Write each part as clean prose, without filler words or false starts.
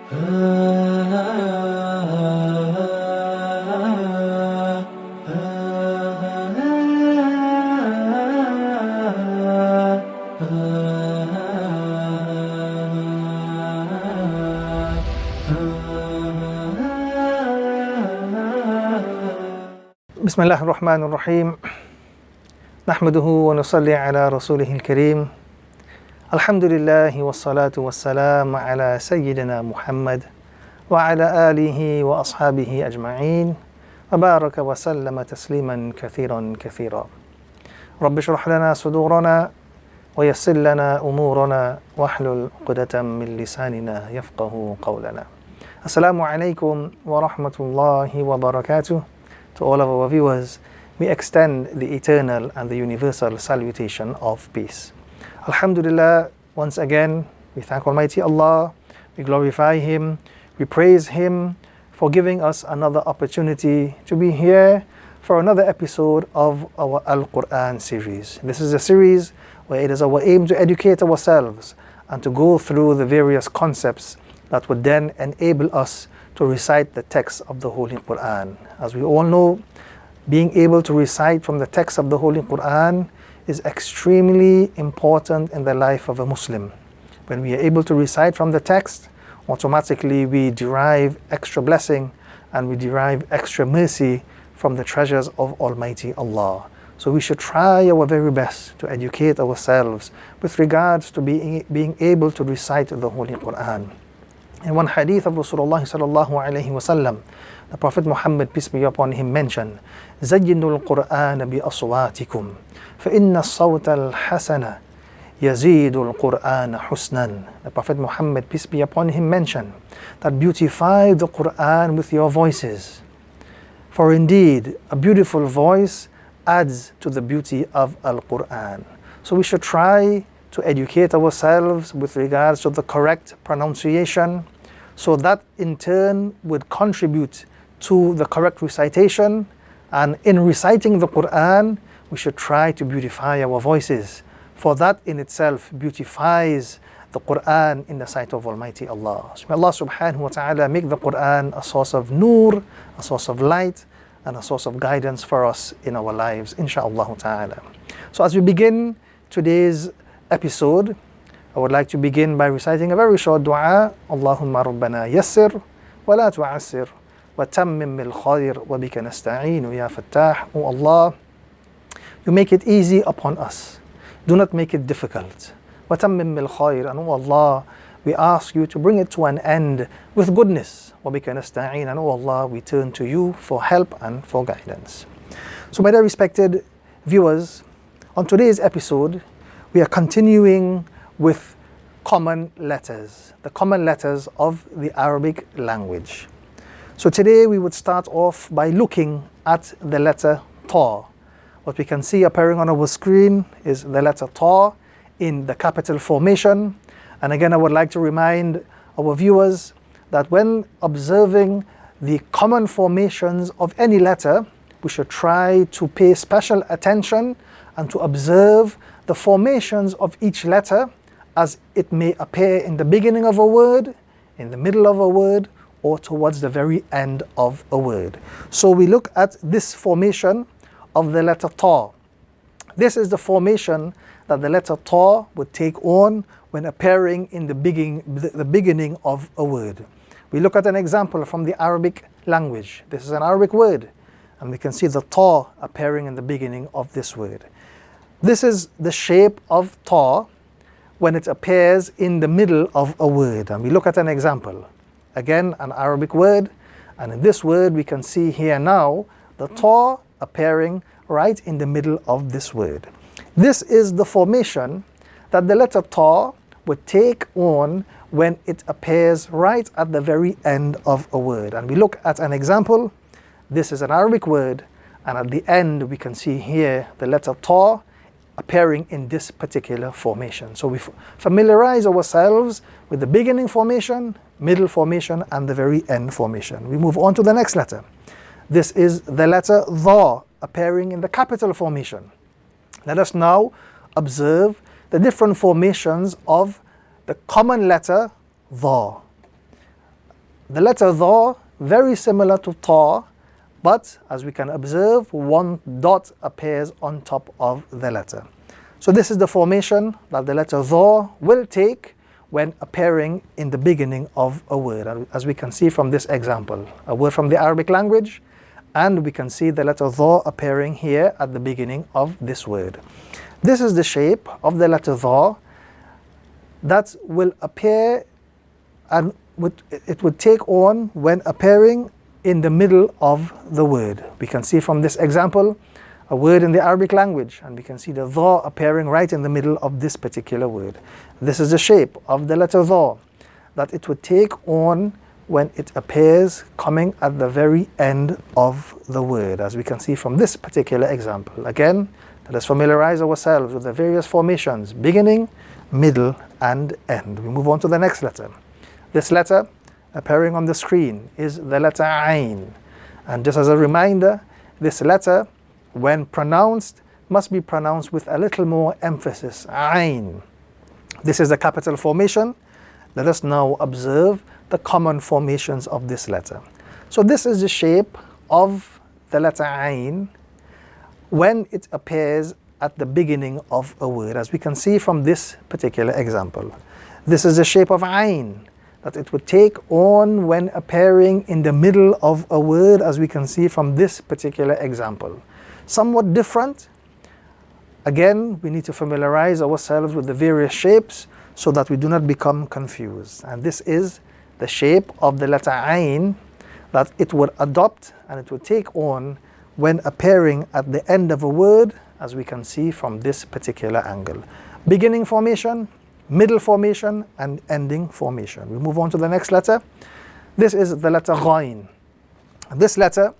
بسم الله الرحمن الرحيم نحمده ونصلي على رسوله الكريم الحمد لله والصلاة والسلام على سيدنا محمد وعلى آله وأصحابه أجمعين وبارك وسلم تسليما كثيرا كثيرا رب اشرح لنا صدورنا ويسر لنا أمورنا واحلل عقدة من لساننا يفقه قولنا. Assalamu alaikum wa rahmatullahi wa barakatuh. To all of our viewers, we extend the eternal and the universal salutation of peace. Alhamdulillah, once again, we thank Almighty Allah, we glorify Him, we praise Him for giving us another opportunity to be here for another episode of our Al-Quran series. This is a series where it is our aim to educate ourselves and to go through the various concepts that would then enable us to recite the text of the Holy Quran. As we all know, being able to recite from the text of the Holy Quran is extremely important in the life of a Muslim. When we are able to recite from the text, automatically we derive extra blessing and we derive extra mercy from the treasures of Almighty Allah. So we should try our very best to educate ourselves with regards to being able to recite the Holy Quran. In one hadith of Rasulullah sallallahu alayhi wa sallam, the Prophet Muhammad, peace be upon him, mentioned, زَيِّنُوا الْقُرْآنَ بِأَصْوَاتِكُمْ فَإِنَّ الصَّوْتَ الْحَسَنَ يَزِيدُ الْقُرْآنَ حُسْنًا. The Prophet Muhammad, peace be upon him, mentioned that beautify the Quran with your voices. For indeed, a beautiful voice adds to the beauty of Al-Quran. So we should try to educate ourselves with regards to the correct pronunciation, so that in turn would contribute to the correct recitation. And in reciting the Quran, we should try to beautify our voices, for that in itself beautifies the Quran in the sight of Almighty Allah. So may Allah subhanahu wa ta'ala make the Quran a source of nur, a source of light, and a source of guidance for us in our lives, insha'Allah ta'ala. So as we begin today's episode, I would like to begin by reciting a very short dua. Allahumma rabbana yassir wa la tu'assir wa tammim bil khair wa bika nasta'een ya fattah. O Allah, you make it easy upon us, do not make it difficult. Wa tammim bil khair, and O Allah, we ask you to bring it to an end with goodness. Wa bika nasta'een, and O Allah, we turn to you for help and for guidance. So my dear respected viewers, on today's episode we are continuing with common letters, the common letters of the Arabic language. So today we would start off by looking at the letter Ta. What we can see appearing on our screen is the letter Ta in the capital formation. And again, I would like to remind our viewers that when observing the common formations of any letter, we should try to pay special attention and to observe the formations of each letter as it may appear in the beginning of a word, in the middle of a word, or towards the very end of a word. So we look at this formation of the letter Ta. This is the formation that the letter Ta would take on when appearing in the beginning of a word. We look at an example from the Arabic language. This is an Arabic word, and we can see the Ta appearing in the beginning of this word. This is the shape of Ta when it appears in the middle of a word. And we look at an example. Again, an Arabic word. And in this word, we can see here now the Ta appearing right in the middle of this word. This is the formation that the letter Ta would take on when it appears right at the very end of a word. And we look at an example. This is an Arabic word. And at the end, we can see here the letter Ta appearing in this particular formation. So we familiarize ourselves with the beginning formation, middle formation, and the very end formation. We move on to the next letter. This is the letter Dha appearing in the capital formation. Let us now observe the different formations of the common letter Dha. the letter Dha, very similar to Ta, but as we can observe, one dot appears on top of the letter. So this is the formation that the letter Dha will take when appearing in the beginning of a word, as we can see from this example. A word from the Arabic language, and we can see the letter Dha appearing here at the beginning of this word. This is the shape of the letter Dha that will appear, and it would take on when appearing in the middle of the word. We can see from this example a word in the Arabic language, and we can see the Dha appearing right in the middle of this particular word. This is the shape of the letter Dha that it would take on when it appears coming at the very end of the word, as we can see from this particular example. Again, let us familiarize ourselves with the various formations: beginning, middle, and end. We move on to the next letter. This letter appearing on the screen is the letter Ain. And just as a reminder, this letter, when pronounced, must be pronounced with a little more emphasis. Ain. This is the capital formation. Let us now observe the common formations of this letter. So this is the shape of the letter Ain when it appears at the beginning of a word, as we can see from this particular example. This is the shape of Ain that it would take on when appearing in the middle of a word, as we can see from this particular example. Somewhat different. Again, we need to familiarize ourselves with the various shapes so that we do not become confused. And this is the shape of the letter Ain that it would adopt and it would take on when appearing at the end of a word, as we can see from this particular angle. Beginning formation, middle formation, and ending formation. We move on to the next letter. This is the letter Ghain. This letter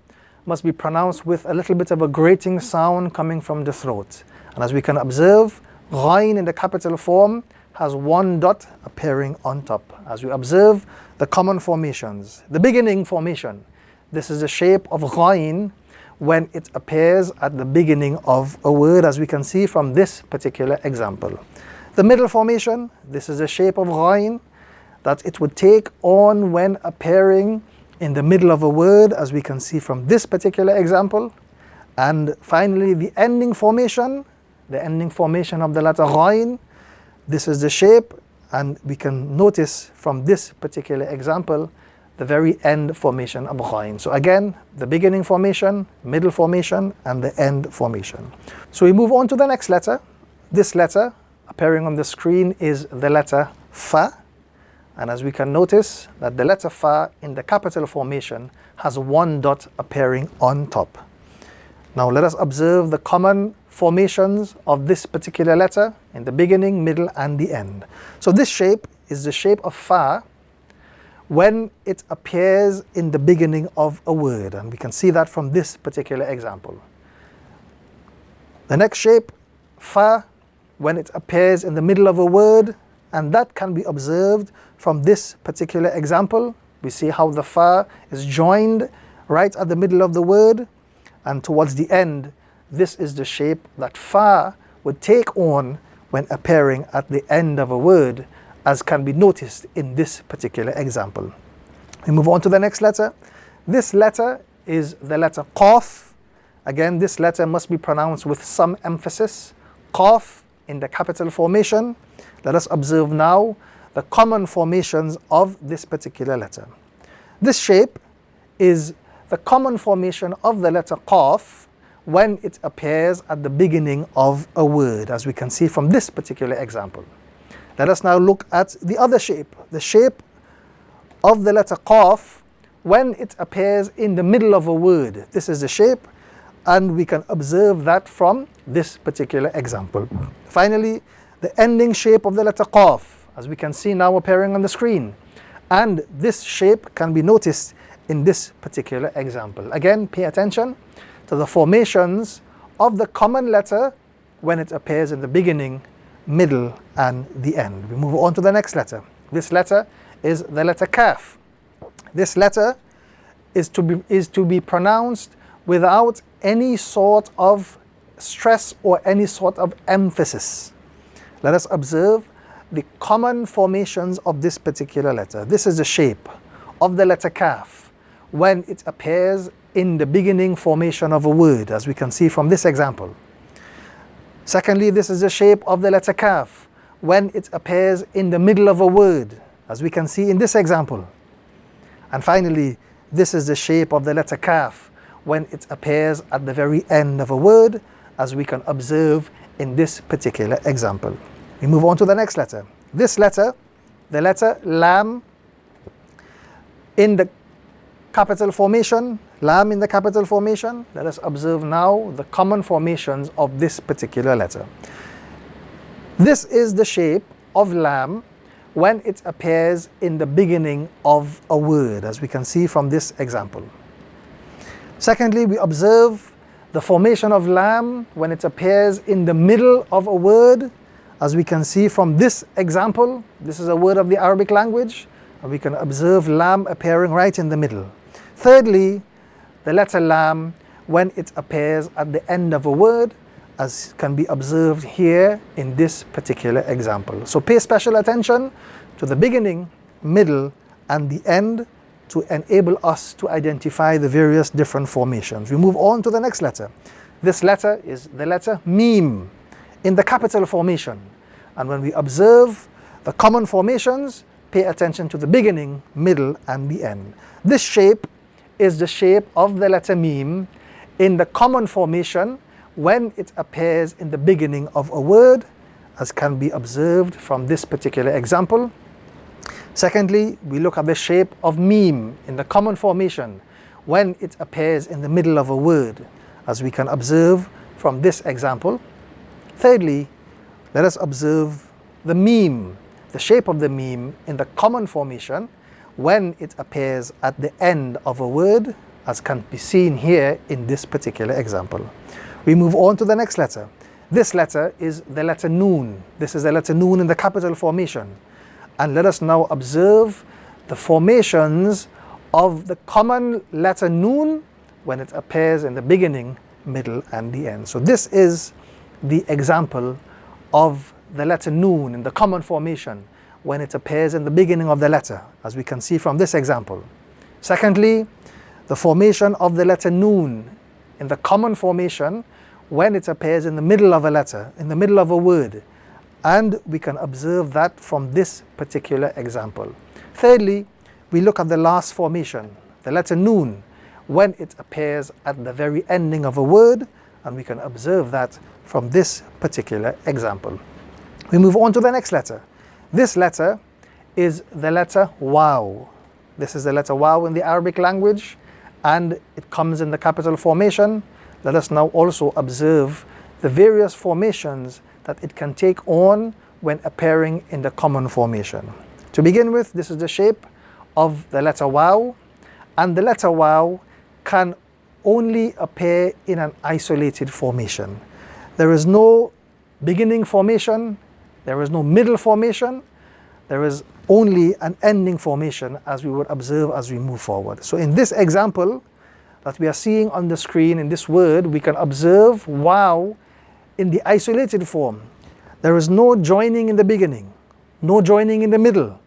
must be pronounced with a little bit of a grating sound coming from the throat. And as we can observe, Ghain in the capital form has one dot appearing on top. As we observe the common formations, the beginning formation, this is the shape of Ghain when it appears at the beginning of a word, as we can see from this particular example. The middle formation, this is the shape of Ghain that it would take on when appearing in the middle of a word, as we can see from this particular example. And finally, the ending formation of the letter Ghain, this is the shape, and we can notice from this particular example the very end formation of Ghain. So again, the beginning formation, middle formation, and the end formation. So we move on to the next letter. This letter appearing on the screen is the letter Fa. And as we can notice that the letter Fa in the capital formation has one dot appearing on top. Now let us observe the common formations of this particular letter in the beginning, middle, and the end. So this shape is the shape of Fa when it appears in the beginning of a word, and we can see that from this particular example. The next shape, Fa, when it appears in the middle of a word, and that can be observed from this particular example. We see how the Fa is joined right at the middle of the word, and towards the end, this is the shape that Fa would take on when appearing at the end of a word, as can be noticed in this particular example. We move on to the next letter. This letter is the letter Qaf. Again, this letter must be pronounced with some emphasis. Qaf in the capital formation. Let us observe now the common formations of this particular letter. This shape is the common formation of the letter Qaf when it appears at the beginning of a word, as we can see from this particular example. Let us now look at the other shape, the shape of the letter Qaf when it appears in the middle of a word. This is the shape, and we can observe that from this particular example. Finally, the ending shape of the letter Qaf, as we can see now appearing on the screen. And this shape can be noticed in this particular example. Again, pay attention to the formations of the common letter when it appears in the beginning, middle, and the end. We move on to the next letter. This letter is the letter Kaf. This letter is to be pronounced without any sort of stress or any sort of emphasis. Let us observe the common formations of this particular letter. This is the shape of the letter kaf when it appears in the beginning formation of a word, as we can see from this example. Secondly, this is the shape of the letter kaf when it appears in the middle of a word, as we can see in this example. And finally, this is the shape of the letter kaf when it appears at the very end of a word, as we can observe in this particular example. We move on to the next letter. This letter, the letter lam, in the capital formation, lam in the capital formation. Let us observe now the common formations of this particular letter. This is the shape of lam when it appears in the beginning of a word, as we can see from this example. Secondly, we observe the formation of lam when it appears in the middle of a word, as we can see from this example. This is a word of the Arabic language, and we can observe lam appearing right in the middle. Thirdly, the letter lam when it appears at the end of a word, as can be observed here in this particular example. So pay special attention to the beginning, middle, and the end to enable us to identify the various different formations. We move on to the next letter. This letter is the letter mim in the capital formation. And when we observe the common formations, pay attention to the beginning, middle, and the end. This shape is the shape of the letter mim in the common formation when it appears in the beginning of a word, as can be observed from this particular example. Secondly, we look at the shape of mim in the common formation when it appears in the middle of a word, as we can observe from this example. Thirdly, let us observe the mim, the shape of the mim in the common formation when it appears at the end of a word, as can be seen here in this particular example. We move on to the next letter. This letter is the letter noon. This is the letter noon in the capital formation. And let us now observe the formations of the common letter noon when it appears in the beginning, middle, and the end. So this is the example of the letter noon in the common formation when it appears in the beginning of the letter, as we can see from this example. Secondly, the formation of the letter noon in the common formation when it appears in the middle of a letter, in the middle of a word. And we can observe that from this particular example. Thirdly, we look at the last formation, the letter noon, when it appears at the very ending of a word, and we can observe that from this particular example. We move on to the next letter. This letter is the letter waw. This is the letter waw in the Arabic language, and it comes in the capital formation. Let us now also observe the various formations that it can take on when appearing in the common formation. To begin with, this is the shape of the letter waw, and the letter waw can only appear in an isolated formation. There is no beginning formation, there is no middle formation, there is only an ending formation, as we would observe as we move forward. So in this example that we are seeing on the screen, in this word, we can observe waw in the isolated form. There is no joining in the beginning, no joining in the middle,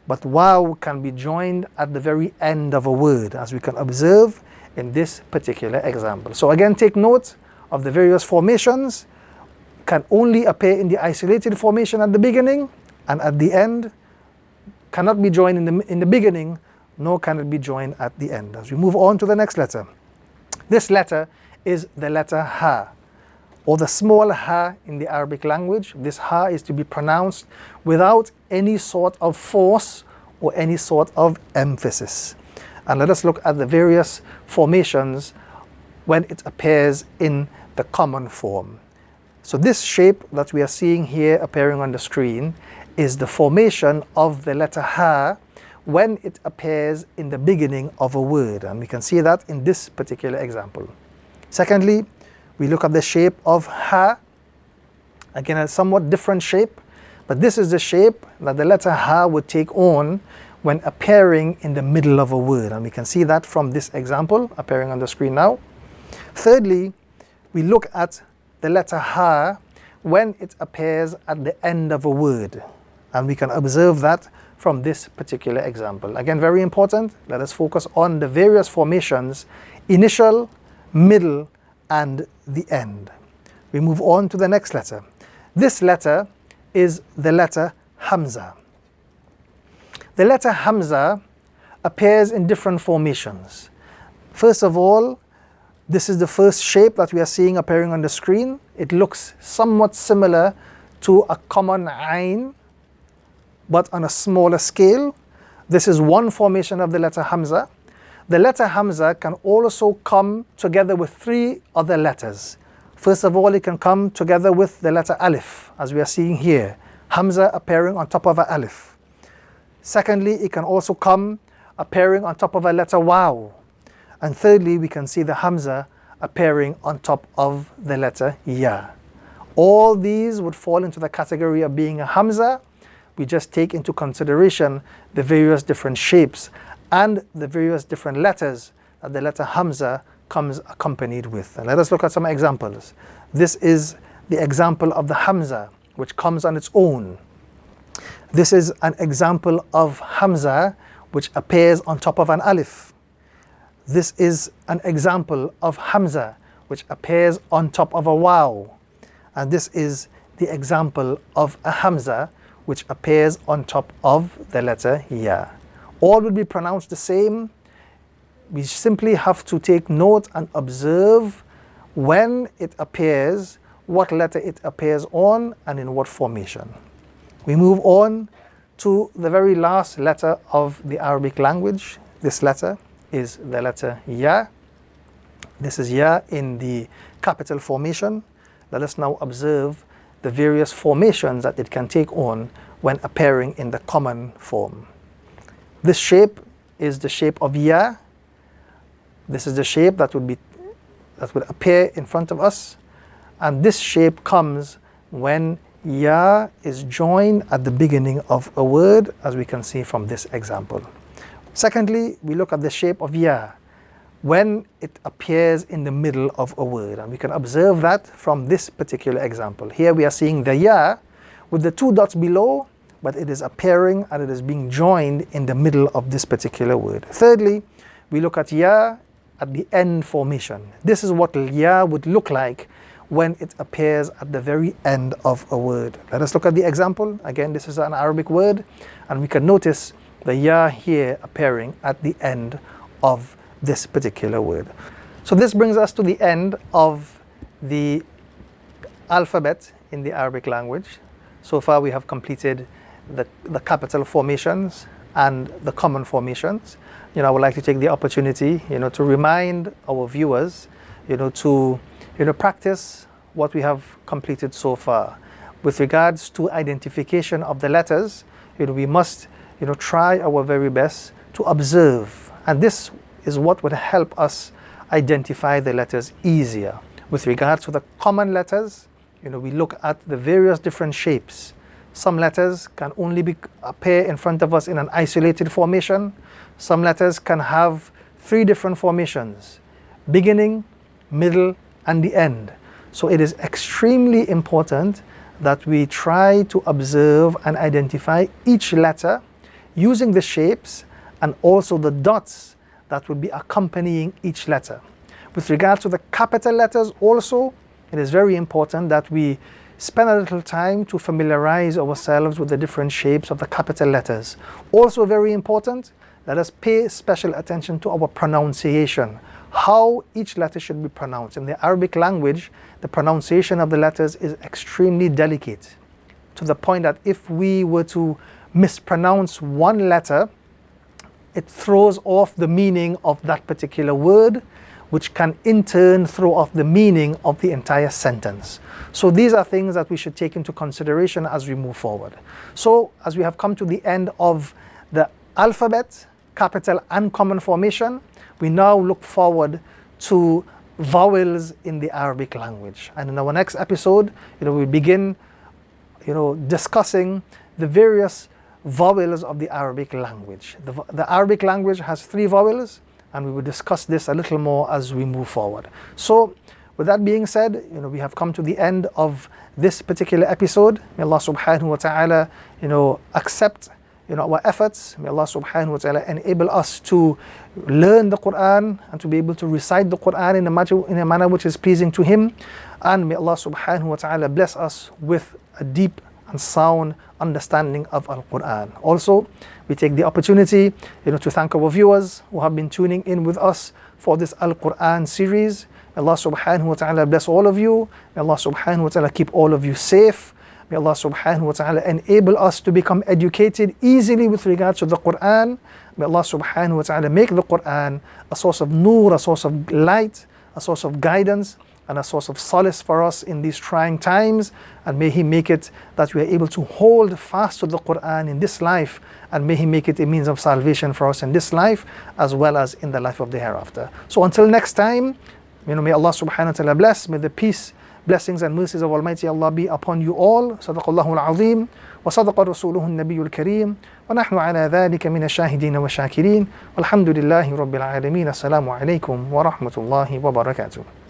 but waw can be joined at the very end of a word, as we can observe in this particular example. So again, take note of the various formations. Can only appear in the isolated formation at the beginning, and at the end cannot be joined in the beginning, nor can it be joined at the end. As we move on to the next letter. This letter is the letter ha, or the small ha in the Arabic language. This ha is to be pronounced without any sort of force or any sort of emphasis. And let us look at the various formations when it appears in the common form. So this shape that we are seeing here appearing on the screen is the formation of the letter ha when it appears in the beginning of a word, and we can see that in this particular example. Secondly, we look at the shape of ha, again a somewhat different shape, but this is the shape that the letter ha would take on when appearing in the middle of a word, and we can see that from this example appearing on the screen now. Thirdly, we look at the letter ha when it appears at the end of a word, and we can observe that from this particular example. Again, very important. Let us focus on the various formations: initial, middle, and the end. We move on to the next letter. This letter is the letter Hamza. The letter Hamza appears in different formations. First of all, this is the first shape that we are seeing appearing on the screen. It looks somewhat similar to a common Ain, but on a smaller scale. This is one formation of the letter Hamza. The letter Hamza can also come together with three other letters. First of all, it can come together with the letter Alif, as we are seeing here. Hamza appearing on top of an Alif. Secondly, it can also come appearing on top of a letter Waw. And thirdly, we can see the Hamza appearing on top of the letter Ya. All these would fall into the category of being a Hamza. We just take into consideration the various different shapes and the various different letters that the letter Hamza comes accompanied with. And let us look at some examples. This is the example of the Hamza, which comes on its own. This is an example of Hamza, which appears on top of an Alif. This is an example of Hamza, which appears on top of a Waw. And this is the example of a Hamza, which appears on top of the letter Ya. All will be pronounced the same. We simply have to take note and observe when it appears, what letter it appears on, and in what formation. We move on to the very last letter of the Arabic language. This letter is the letter Ya. This is Ya in the capital formation. Let us now observe the various formations that it can take on when appearing in the common form. This shape is the shape of Ya. This is the shape that would appear in front of us. And this shape comes when Ya is joined at the beginning of a word, as we can see from this example. Secondly, we look at the shape of Ya when it appears in the middle of a word. And we can observe that from this particular example. Here we are seeing the Ya with the two dots below, but it is appearing and it is being joined in the middle of this particular word. Thirdly, we look at Ya at the end formation. This is what Ya would look like when it appears at the very end of a word. Let us look at the example. Again, this is an Arabic word, and we can notice the Ya here appearing at the end of this particular word. So this brings us to the end of the alphabet in the Arabic language. So far we have completed the capital formations and the common formations. I would like to take the opportunity, to remind our viewers, to practice what we have completed so far. With regards to identification of the letters, we must, try our very best to observe. And this is what would help us identify the letters easier. With regards to the common letters, we look at the various different shapes. Some letters can only appear in front of us in an isolated formation. Some letters can have three different formations: beginning, middle, and the end. So it is extremely important that we try to observe and identify each letter using the shapes and also the dots that would be accompanying each letter. With regard to the capital letters also, it is very important that we spend a little time to familiarize ourselves with the different shapes of the capital letters. Also very important, let us pay special attention to our pronunciation, how each letter should be pronounced. In the Arabic language, the pronunciation of the letters is extremely delicate, to the point that if we were to mispronounce one letter, it throws off the meaning of that particular word, which can in turn throw off the meaning of the entire sentence. So these are things that we should take into consideration as we move forward. So as we have come to the end of the alphabet, capital and common formation, we now look forward to vowels in the Arabic language. And in our next episode, we begin, discussing the various vowels of the Arabic language. The Arabic language has 3 vowels, and we will discuss this a little more as we move forward. So with that being said, we have come to the end of this particular episode. May Allah subhanahu wa ta'ala, accept, our efforts. May Allah subhanahu wa ta'ala enable us to learn the Quran and to be able to recite the Quran in a manner which is pleasing to Him. And may Allah subhanahu wa ta'ala bless us with a deep and sound understanding of Al-Quran. Also, we take the opportunity to thank our viewers who have been tuning in with us for this Al-Quran series. May Allah subhanahu wa ta'ala bless all of you. May Allah subhanahu wa ta'ala keep all of you safe. May Allah subhanahu wa ta'ala enable us to become educated easily with regards to the Quran. May Allah subhanahu wa ta'ala make the Quran a source of nur, a source of light, a source of guidance, and a source of solace for us in these trying times. And may He make it that we are able to hold fast to the Quran in this life, and may He make it a means of salvation for us in this life as well as in the life of the hereafter. So until next time, may Allah subhanahu wa ta'ala bless. May the peace, blessings and mercies of Almighty Allah be upon you all. Sadaqallahu al-azim wa sadaqa rasuluhu an-nabiyul kareem wa nahnu ala dhalika min ash-shahidin wa shakirin walhamdulillahi rabbil alamin. Assalamu alaikum wa rahmatullahi wa barakatuh.